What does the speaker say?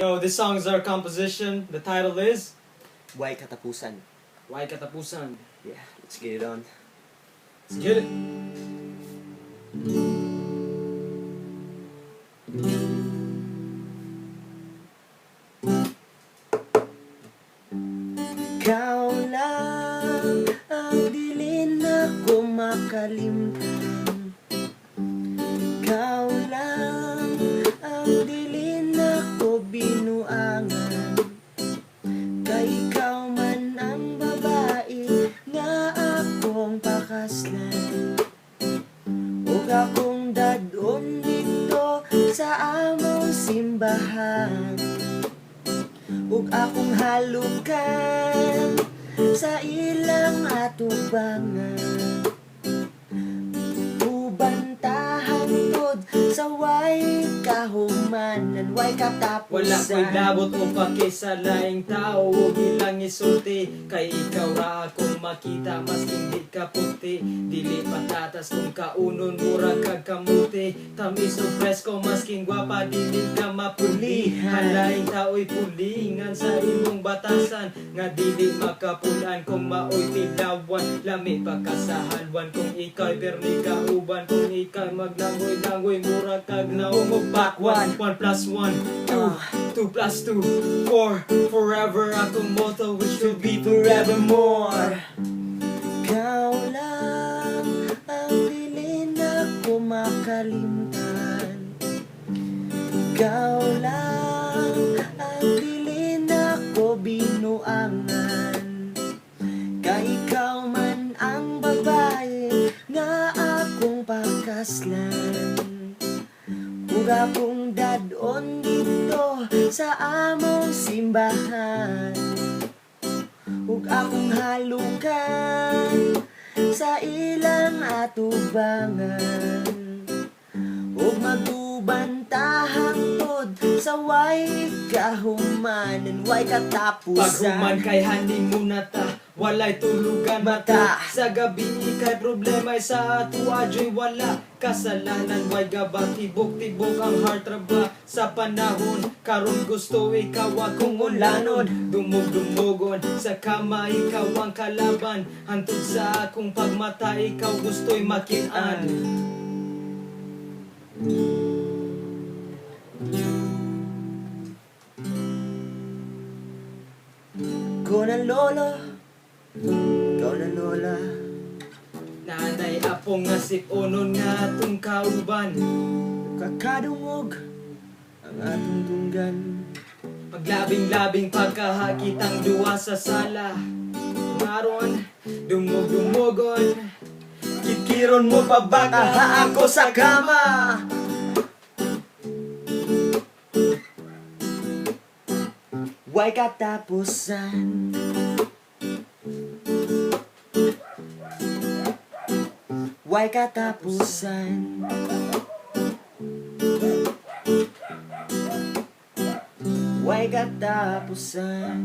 Yo, this song is our composition. The title is Why Katapusan? Why Katapusan. Yeah, let's get it on. Let's get it. Ikaw lang ang di na ko makalimtan. Ikaw lang ang di na ko binuangan. Kay ikaw man ang babae nga akong pakaslan. Huwag akong dadon dito sa among simbahan. Huwag akong halukan sa ilang atubangan. Ubantahan tod sa way kahumanan, way katapusan. Wala ko'y labot o pake sa laing tao. Huwag ilang isulti. Kay ikaw ra akong makita. Mas hindi ka puti. Dili patatas kung kaunon mura kag kamuti. Tamis o presko masking gwapa. Dili ka mapuli. Ang laing tao'y pulingan sa imong batasan. Nga dili makapulan kung mao'y tilawan. Lami pa ka sa halwan kung ikaw'y berni kauban. Kung ikaw'y maglangoy-langoy mura kag naungog bakwan. 1 plus 1, 2, 2 plus 2, 4. Forever akong motto which will be forevermore. Ikaw lang ang dili na ko makalimtan. Ikaw lang ang dili na ko binuangan. Kay ikaw man ang babae nga akong pakaslan. Huwag akong dadon dito sa among simbahan. Huwag akong halukan sa ilang atubangan. Huwag magubantahang tod sa way kahumanan, way katapusan. Paghuman kay hani muna ta, walay tulugan mata. Sa gabi ikay problema sa ato adyo'y wala. Kasalanan way gabang tibok-tibok ang heart raba. Sa panahon karon gusto ikaw akong ulanon. Dumog-dumogon sa kama ikaw ang kalaban. Hantod sa akong pagmata ikaw gusto'y makitaan. Ikaw na lolo, ikaw na lola. Nanay apong nga siponon nga atong kauban. Kakadungog ang atong tunggan. Paglabing-labing pagkahakitang duwa sa sala. Maron, dumog-dumogon. Kikiron mo pa baka ako sa kama. Way katapusan. Way katapusan. Way katapusan.